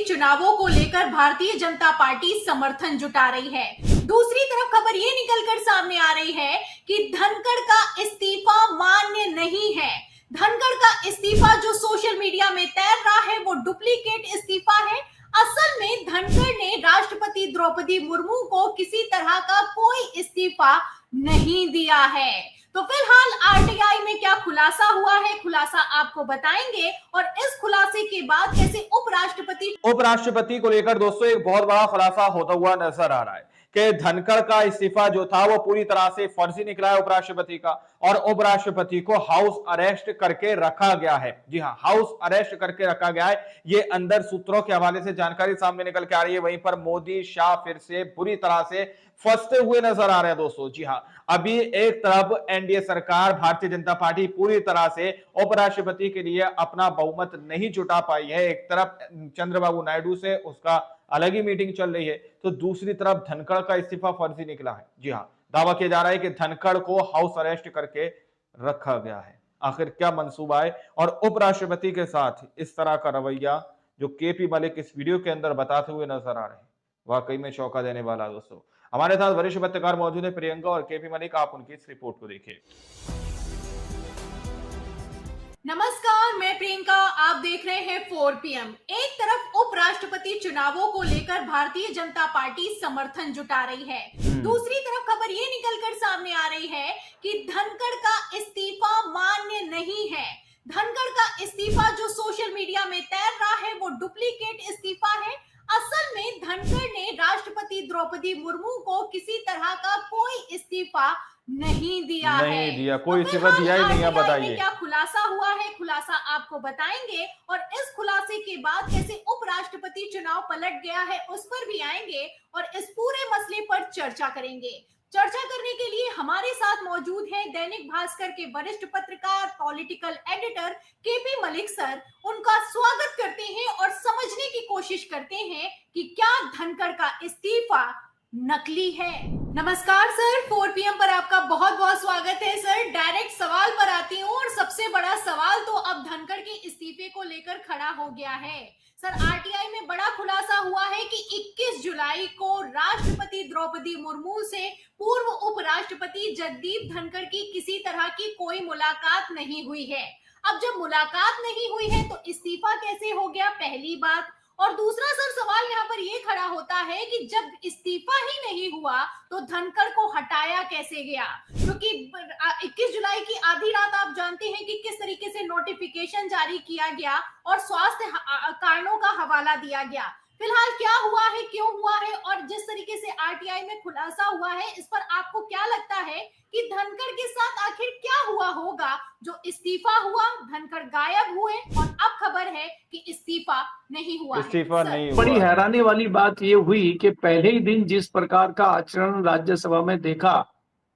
चुनावों को लेकर भारतीय जनता पार्टी समर्थन जुटा रही है। दूसरी तरफ खबर ये निकलकर सामने आ रही है कि धनखड़ का इस्तीफा मान्य नहीं है। धनखड़ का इस्तीफा जो सोशल मीडिया में तैर रहा है वो डुप्लीकेट इस्तीफा है। असल में धनखड़ ने राष्ट्रपति द्रौपदी मुर्मू को किसी तरह का कोई इस्तीफा नहीं दिया है। तो फिलहाल आरटीआई में क्या खुलासा हुआ है, खुलासा आपको बताएंगे और इस खुलासे के बाद कैसे उपराष्ट्रपति को लेकर दोस्तों एक बहुत बड़ा खुलासा होता हुआ नजर आ रहा है कि धनखड़ का इस्तीफा जो था वो पूरी तरह से फर्जी निकला है उपराष्ट्रपति का, और उपराष्ट्रपति को हाउस अरेस्ट करके रखा गया है। जी हाँ, हाउस अरेस्ट करके रखा गया है। ये अंदर सूत्रों के हवाले से जानकारी सामने निकल के आ रही है। वहीं पर मोदी शाह फिर से बुरी तरह से फंसते हुए नजर आ रहे हैं दोस्तों। जी हाँ, अभी एक तरफ एनडीए सरकार भारतीय जनता पार्टी पूरी तरह से उपराष्ट्रपति के लिए अपना बहुमत नहीं जुटा पाई है। एक तरफ चंद्रबाबू नायडू से उसका अलग ही मीटिंग चल रही है, तो दूसरी तरफ धनखड़ का इस्तीफा फर्जी निकला है। जी हाँ, दावा किया जा रहा है कि धनखड़ को हाउस अरेस्ट करके रखा गया है। आखिर क्या मंसूबा है और उपराष्ट्रपति के साथ इस तरह का रवैया जो केपी मलिक इस वीडियो के अंदर बताते हुए नजर आ रहे हैं, वाकई में चौंका देने वाला है दोस्तों। हमारे साथ वरिष्ठ पत्रकार मौजूद है प्रियंका और केपी मलिक, आप उनकी इस रिपोर्ट को देखिए। नमस्कार, मैं प्रियंका, आप देख रहे हैं 4 PM। एक तरफ उपराष्ट्रपति चुनावों को लेकर भारतीय जनता पार्टी समर्थन जुटा रही है। दूसरी तरफ खबर ये निकलकर सामने आ रही है कि धनखड़ का इस्तीफा मान्य नहीं है। धनखड़ का इस्तीफा जो सोशल मीडिया में तैर रहा है वो डुप्लीकेट इस्तीफा है। असल में धनखड़ ने राष्ट्रपति द्रौपदी मुर्मू को किसी तरह का कोई इस्तीफा नहीं दिया कोई इस्तीफा दिया ही नहीं है। बताइए क्या खुलासा हुआ है, खुलासा आपको बताएंगे और इस खुलासे के बाद कैसे उपराष्ट्रपति चुनाव पलट गया है उस पर भी आएंगे और इस पूरे मसले पर चर्चा करेंगे। चर्चा करने के लिए हमारे साथ मौजूद हैं दैनिक भास्कर के वरिष्ठ पत्रकार, political editor KP Malik sir. उनका स्वागत करते हैं और समझने की कोशिश करते हैं कि क्या धनखड़ का इस्तीफा नकली है। नमस्कार सर, 4 PM पर आपका बहुत बहुत स्वागत है सर। डायरेक्ट सवाल पर आती हूँ और सबसे बड़ा सवाल तो अब धनखड़ के इस्तीफे को लेकर खड़ा हो गया है। सर, आरटीआई में बड़ा खुलासा हुआ है कि 21 जुलाई को राष्ट्रपति द्रौपदी मुर्मू से पूर्व उपराष्ट्रपति जगदीप धनखड़ की किसी तरह की कोई मुलाकात नहीं हुई है। अब जब मुलाकात नहीं हुई है तो इस्तीफा कैसे हो गया, पहली बात। और दूसरा सर सवाल यहाँ पर ये खड़ा होता है कि जब इस्तीफा ही नहीं हुआ तो धनखड़ को हटाया कैसे गया, क्योंकि 21 जुलाई की आधी रात आप जानते हैं कि किस तरीके से नोटिफिकेशन जारी किया गया और स्वास्थ्य कारणों का हवाला दिया गया। फिलहाल क्या हुआ है, क्यों हुआ है और जिस तरीके से आरटीआई में खुलासा हुआ है, इस पर आपको क्या लगता है कि धनखड़ के साथ आखिर क्या हुआ होगा जो इस्तीफा हुआ, धनखड़ गायब हुए और अब खबर है कि इस्तीफा नहीं हुआ नहीं हुआ। बड़ी हैरानी वाली बात ये हुई कि पहले ही दिन जिस प्रकार का आचरण राज्यसभा में देखा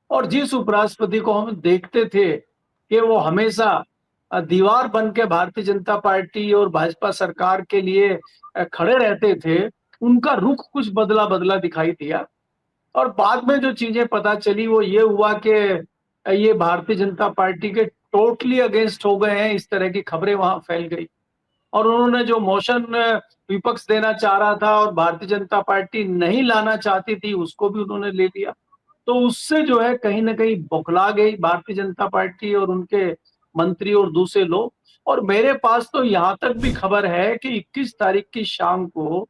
और जिस उपराष्ट्रपति को हम देखते थे कि वो हमेशा दीवार बन के भारतीय जनता पार्टी और भाजपा सरकार के लिए खड़े रहते थे, उनका रुख कुछ बदला बदला दिखाई दिया। और बाद में जो चीजें पता चली वो ये हुआ कि ये भारतीय जनता पार्टी के टोटली अगेंस्ट हो गए हैं, इस तरह की खबरें वहां फैल गई। और उन्होंने जो मोशन विपक्ष देना चाह रहा था और भारतीय जनता पार्टी नहीं लाना चाहती थी उसको भी उन्होंने ले लिया। तो उससे जो है कहीं ना कहीं बौखला गई भारतीय जनता पार्टी और उनके मंत्री और दूसरे लोग। और मेरे पास तो यहाँ तक भी खबर है कि 21 तारीख की शाम को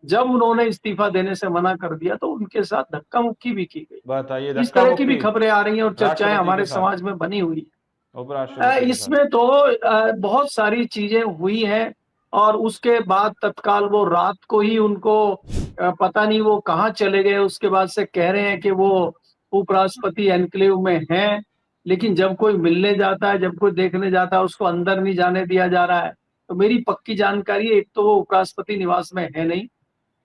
जब उन्होंने इस्तीफा देने से मना कर दिया तो उनके साथ धक्का मुक्की भी की गई। बताइए, इस तरह की भी खबरें आ रही हैं और चर्चाएं हमारे समाज में बनी हुई है। इसमें तो बहुत सारी चीजें हुई हैं और उसके बाद तत्काल वो रात को ही उनको पता नहीं वो कहाँ चले गए। उसके बाद से कह रहे हैं कि वो उपराष्ट्रपति एनक्लेव में हैं, लेकिन जब कोई मिलने जाता है, जब कोई देखने जाता है, उसको अंदर नहीं जाने दिया जा रहा है। तो मेरी पक्की जानकारी है, एक तो वो उपराष्ट्रपति निवास में है नहीं,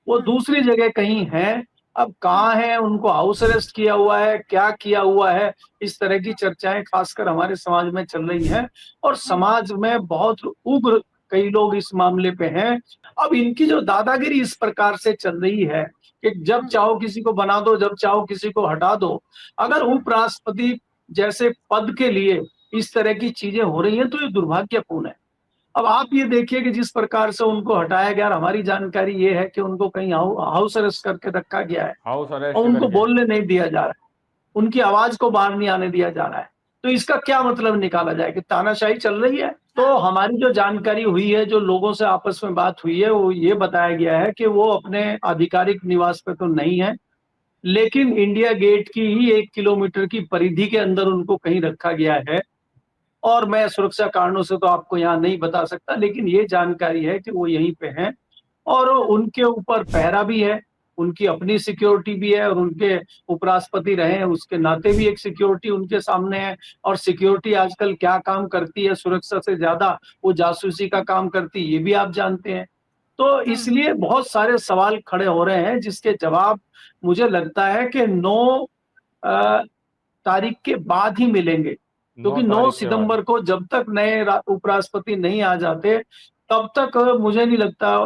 वो दूसरी जगह कहीं है। अब कहाँ है, उनको हाउस अरेस्ट किया हुआ है, क्या किया हुआ है, इस तरह की चर्चाएं खासकर हमारे समाज में चल रही हैं और समाज में बहुत उग्र कई लोग इस मामले पे हैं। अब इनकी जो दादागिरी इस प्रकार से चल रही है कि जब चाहो किसी को बना दो, जब चाहो किसी को हटा दो। अगर उपराष्ट्रपति जैसे पद के लिए इस तरह की चीजें हो रही हैं तो ये दुर्भाग्यपूर्ण है। अब आप ये देखिए कि जिस प्रकार से उनको हटाया गया, और हमारी जानकारी ये है कि उनको कहीं हाउस अरेस्ट करके रखा गया है हाउस अरेस्ट और उनको करके। बोलने नहीं दिया जा रहा है, उनकी आवाज को बाहर नहीं आने दिया जा रहा है। तो इसका क्या मतलब निकाला जाए कि तानाशाही चल रही है? तो हमारी जो जानकारी हुई है, जो लोगों से आपस में बात हुई है, वो ये बताया गया है कि वो अपने आधिकारिक निवास पे तो नहीं है, लेकिन इंडिया गेट की ही 1 किलोमीटर की परिधि के अंदर उनको कहीं रखा गया है। और मैं सुरक्षा कारणों से तो आपको यहाँ नहीं बता सकता, लेकिन ये जानकारी है कि वो यहीं पे हैं और उनके ऊपर पहरा भी है, उनकी अपनी सिक्योरिटी भी है और उनके उपराष्ट्रपति रहे हैं उसके नाते भी एक सिक्योरिटी उनके सामने है। और सिक्योरिटी आजकल क्या काम करती है, सुरक्षा से ज्यादा वो जासूसी का काम करती है, ये भी आप जानते हैं। तो इसलिए बहुत सारे सवाल खड़े हो रहे हैं जिसके जवाब मुझे लगता है कि 9 तारीख के बाद ही मिलेंगे, क्योंकि 9 तारीख के बाद। सितंबर को जब तक नए उपराष्ट्रपति नहीं आ जाते तब तक मुझे नहीं लगता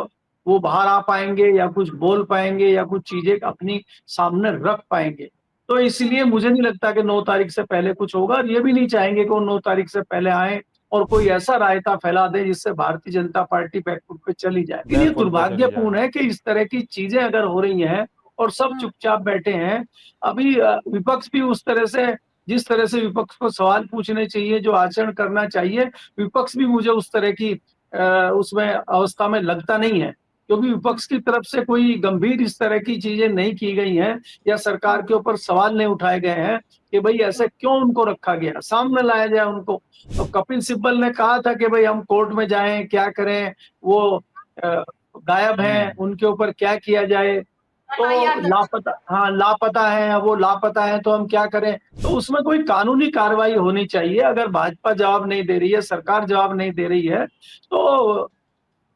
वो बाहर आ पाएंगे या कुछ बोल पाएंगे या कुछ चीजें अपनी सामने रख पाएंगे। तो इसलिए मुझे नहीं लगता कि 9 तारीख से पहले कुछ होगा, और ये भी नहीं चाहेंगे कि वो 9 तारीख से पहले आए और कोई ऐसा रायता फैला दे जिससे भारतीय जनता पार्टी बैकफुट पे चली जाए। लेकिन ये दुर्भाग्यपूर्ण है कि इस तरह की चीजें अगर हो रही हैं और सब चुपचाप बैठे हैं। अभी विपक्ष भी उस तरह से, जिस तरह से विपक्ष को सवाल पूछने चाहिए, जो आचरण करना चाहिए, विपक्ष भी मुझे उस तरह की उसमें अवस्था में लगता नहीं है, क्योंकि विपक्ष की तरफ से कोई गंभीर इस तरह की चीजें नहीं की गई हैं या सरकार के ऊपर सवाल नहीं उठाए गए हैं कि भाई ऐसे क्यों उनको रखा गया, सामने लाया जाए उनको। तो कपिल सिब्बल ने कहा था कि भाई हम कोर्ट में जाएं, क्या करें, वो गायब हैं, उनके ऊपर क्या किया जाए, तो लापता है, वो लापता है तो हम क्या करें। तो उसमें कोई कानूनी कार्रवाई होनी चाहिए। अगर भाजपा जवाब नहीं दे रही है, सरकार जवाब नहीं दे रही है, तो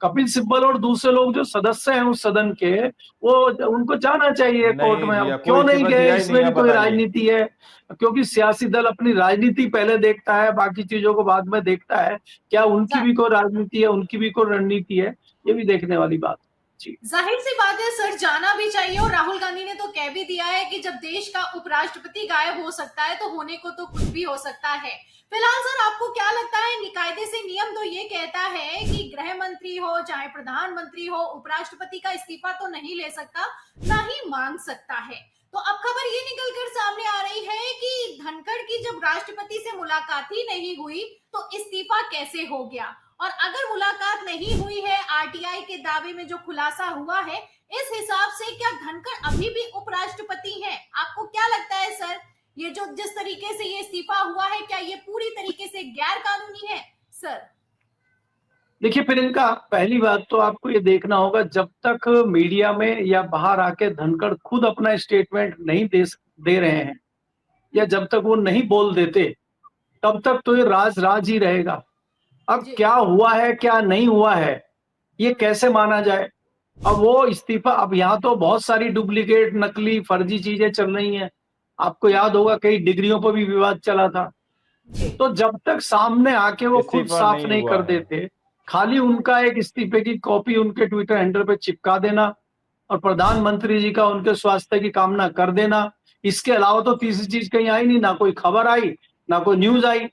कपिल सिब्बल और दूसरे लोग जो सदस्य हैं उस सदन के, वो उनको जाना चाहिए कोर्ट में। अब क्यों नहीं गए, इसमें भी कोई राजनीति है, क्योंकि सियासी दल अपनी राजनीति पहले देखता है, बाकी चीजों को बाद में देखता है। क्या उनकी भी कोई राजनीति है, उनकी भी कोई रणनीति है, ये भी देखने वाली बात। जाहिर सी बात है सर, जाना भी चाहिए। और राहुल गांधी ने तो कह भी दिया है कि जब देश का उपराष्ट्रपति गायब हो सकता है तो होने को तो कुछ भी हो सकता है। फिलहाल सर आपको क्या लगता है, निकायदे से नियम तो ये कहता है कि गृह मंत्री हो चाहे प्रधानमंत्री हो, उपराष्ट्रपति का इस्तीफा तो नहीं ले सकता, ना ही मांग सकता है। तो अब खबर ये निकलकर सामने आ रही है कि धनखड़ की जब राष्ट्रपति से मुलाकात ही नहीं हुई तो इस्तीफा कैसे हो गया। और अगर मुलाकात नहीं हुई है, आरटीआई के दावे में जो खुलासा हुआ है, इस हिसाब से क्या धनखड़ अभी भी उपराष्ट्रपति हैं? आपको क्या लगता है सर, ये जो जिस तरीके से ये इस्तीफा हुआ है, क्या ये पूरी तरीके से गैर कानूनी है सर? देखिए प्रियंका, पहली बात तो आपको ये देखना होगा, जब तक मीडिया में या बाहर आके धनखड़ खुद अपना स्टेटमेंट नहीं दे रहे हैं या जब तक वो नहीं बोल देते, तब तक तो ये राज ही रहेगा। अब क्या हुआ है क्या नहीं हुआ है ये कैसे माना जाए। अब वो इस्तीफा, अब यहाँ तो बहुत सारी डुप्लीकेट, नकली, फर्जी चीजें चल रही हैं। आपको याद होगा कई डिग्रियों पर भी विवाद चला था। तो जब तक सामने आके वो खुद साफ नहीं कर देते, खाली उनका एक इस्तीफे की कॉपी उनके ट्विटर हैंडल पे चिपका देना और प्रधानमंत्री जी का उनके स्वास्थ्य की कामना कर देना, इसके अलावा तो तीसरी चीज कहीं आई नहीं, ना कोई खबर आई, ना कोई न्यूज आई।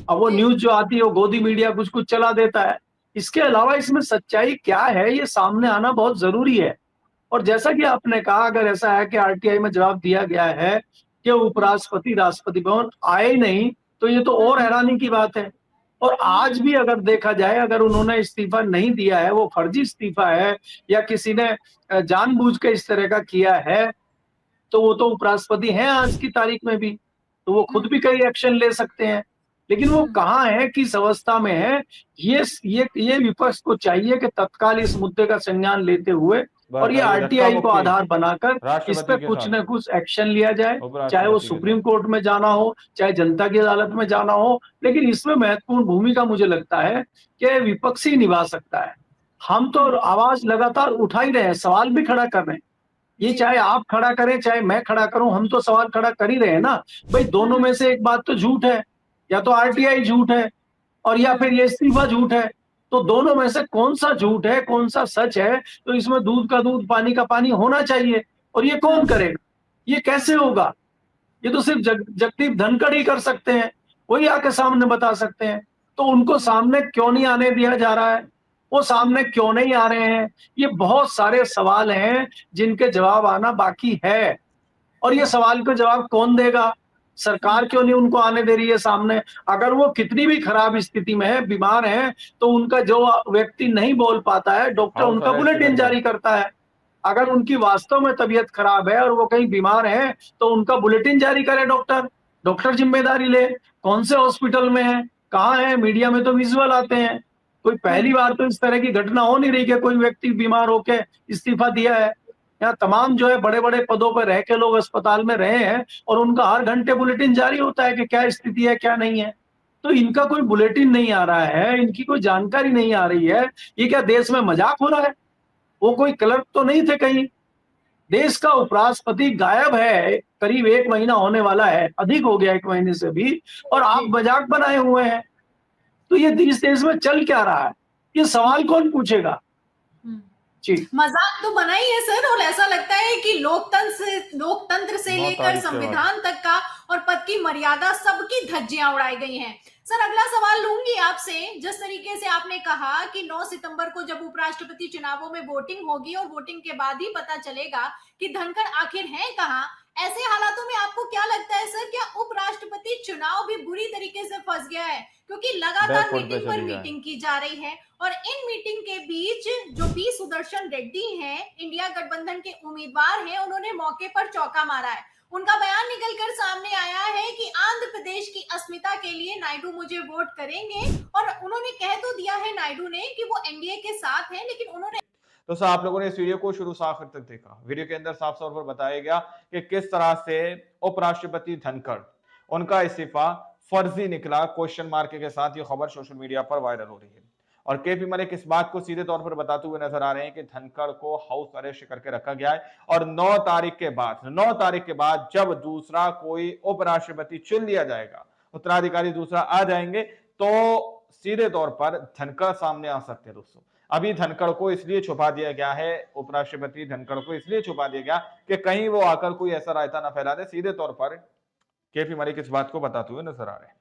अब वो न्यूज जो आती है वो गोदी मीडिया कुछ कुछ चला देता है। इसके अलावा इसमें सच्चाई क्या है ये सामने आना बहुत जरूरी है। और जैसा कि आपने कहा, अगर ऐसा है कि आरटीआई में जवाब दिया गया है कि उपराष्ट्रपति राष्ट्रपति भवन आए नहीं, तो ये तो और हैरानी की बात है। और आज भी अगर देखा जाए, अगर उन्होंने इस्तीफा नहीं दिया है, वो फर्जी इस्तीफा है या किसी ने जानबूझ के इस तरह का किया है, तो वो तो उपराष्ट्रपति हैं आज की तारीख में भी, तो वो खुद भी कई एक्शन ले सकते हैं। लेकिन वो कहाँ है, किस अवस्था में है, ये विपक्ष को चाहिए कि तत्काल इस मुद्दे का संज्ञान लेते हुए और ये आरटीआई को आधार बनाकर इस पर कुछ न कुछ एक्शन लिया जाए, चाहे वो सुप्रीम कोर्ट में जाना हो, चाहे जनता की अदालत में जाना हो। लेकिन इसमें महत्वपूर्ण भूमिका मुझे लगता है कि विपक्ष ही निभा सकता है। हम तो आवाज लगातार उठा ही रहे हैं, सवाल भी खड़ा कर रहे हैं। ये चाहे आप खड़ा करें चाहे मैं खड़ा करूं, हम तो सवाल खड़ा कर ही रहे हैं ना। भाई दोनों में से एक बात तो झूठ है, या तो आरटीआई झूठ है और या फिर ये इस्तीफा झूठ है। तो दोनों में से कौन सा झूठ है कौन सा सच है, तो इसमें दूध का दूध पानी का पानी होना चाहिए। और ये कौन करेगा, ये कैसे होगा? ये तो सिर्फ जगदीप धनखड़ ही कर सकते हैं, वही आके सामने बता सकते हैं। तो उनको सामने क्यों नहीं आने दिया जा रहा है? वो सामने क्यों नहीं आ रहे हैं? ये बहुत सारे सवाल हैं जिनके जवाब आना बाकी है। और ये सवाल का जवाब कौन देगा? सरकार क्यों नहीं उनको आने दे रही है सामने? अगर वो कितनी भी खराब स्थिति में है, बीमार हैं, तो उनका जो व्यक्ति नहीं बोल पाता है, डॉक्टर हाउस उनका अरेस्ट बुलेटिन करके जारी करता है। अगर उनकी वास्तव में तबीयत खराब है और वो कहीं बीमार है, तो उनका बुलेटिन जारी करे डॉक्टर। डॉक्टर जिम्मेदारी ले, कौन से हॉस्पिटल में है, कहाँ है? मीडिया में तो विजुअल आते हैं। कोई पहली बार तो इस तरह की घटना हो नहीं रही कि कोई व्यक्ति बीमार होके इस्तीफा दिया है। यहाँ तमाम जो है बड़े-बड़े पदों पर रह के लोग अस्पताल में रहे हैं और उनका हर घंटे बुलेटिन जारी होता है कि क्या स्थिति है, क्या नहीं है। तो इनका कोई बुलेटिन नहीं आ रहा है, इनकी कोई जानकारी नहीं आ रही है। ये क्या देश में मजाक हो रहा है? वो कोई क्लर्क तो नहीं थे कहीं। देश का उपराष्ट्रपति गायब है, करीब 1 महीना होने वाला है, अधिक हो गया 1 महीने से भी, और आप मजाक बनाए हुए हैं। तो ये इस देश में चल क्या रहा है? ये सवाल कौन पूछेगा? जी। मजाक तो बना ही है सर, और ऐसा लगता है कि लोकतंत्र से 9 लेकर तारीख के बाद संविधान तक का और पद की मर्यादा सबकी धज्जियां उड़ाई गई हैं। सर अगला सवाल लूंगी आपसे। जिस तरीके से आपने कहा कि 9 सितंबर को जब उपराष्ट्रपति चुनावों में वोटिंग होगी और वोटिंग के बाद ही पता चलेगा कि धनखड़ आखिर है कहाँ, ऐसे हालातों में आपको क्या लगता है सर, क्या उपराष्ट्रपति चुनाव भी बुरी तरीके से फंस गया है? क्योंकि लगातार बैकफुट पे मीटिंग पर चली जाए। मीटिंग की जा रही है और इन मीटिंग के बीच जो पी सुदर्शन रेड्डी हैं, इंडिया गठबंधन के उम्मीदवार हैं, उन्होंने मौके पर चौका मारा है। उनका बयान निकलकर सामने आया है कि आंध्र प्रदेश की अस्मिता के लिए नायडू मुझे वोट करेंगे, और उन्होंने कह तो दिया है नायडू ने कि वो एनडीए के साथ हैं, लेकिन उन्होंने तो सर आप लोगों ने इस वीडियो को शुरू से आखिर तक देखा। वीडियो के अंदर साफ तौर पर बताया गया कि किस तरह से उपराष्ट्रपति धनखड़ उनका इस्तीफा फर्जी निकला, क्वेश्चन मार्क के साथ ये खबर सोशल मीडिया पर वायरल हो रही है। और केपी मलिक इस बात को सीधे तौर पर बताते हुए नजर आ रहे हैं कि धनखड़ को हाउस अरेस्ट करके रखा गया है और 9 तारीख के बाद जब दूसरा कोई उपराष्ट्रपति चुन लिया जाएगा, उत्तराधिकारी दूसरा आ जाएंगे, तो सीधे तौर पर धनखड़ सामने आ सकते हैं। दोस्तों अभी धनखड़ को इसलिए छुपा दिया गया है, उपराष्ट्रपति धनखड़ को इसलिए छुपा दिया गया कि कहीं वो आकर कोई ऐसा रायता ना फैला दे। सीधे तौर पर केपी मलिक इस बात को बताते हुए नजर आ रहे हैं।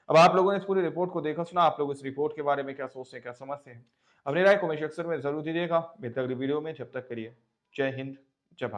अब आप लोगों ने इस पूरी रिपोर्ट को देखा सुना, आप लोग इस रिपोर्ट के बारे में क्या सोचते हैं, क्या समझते हैं? अपनी राय कमेंट सेक्शन में जरूर दीजिएगा। मिलते अगली वीडियो में, जब तक के लिए जय हिंद, जय भारत।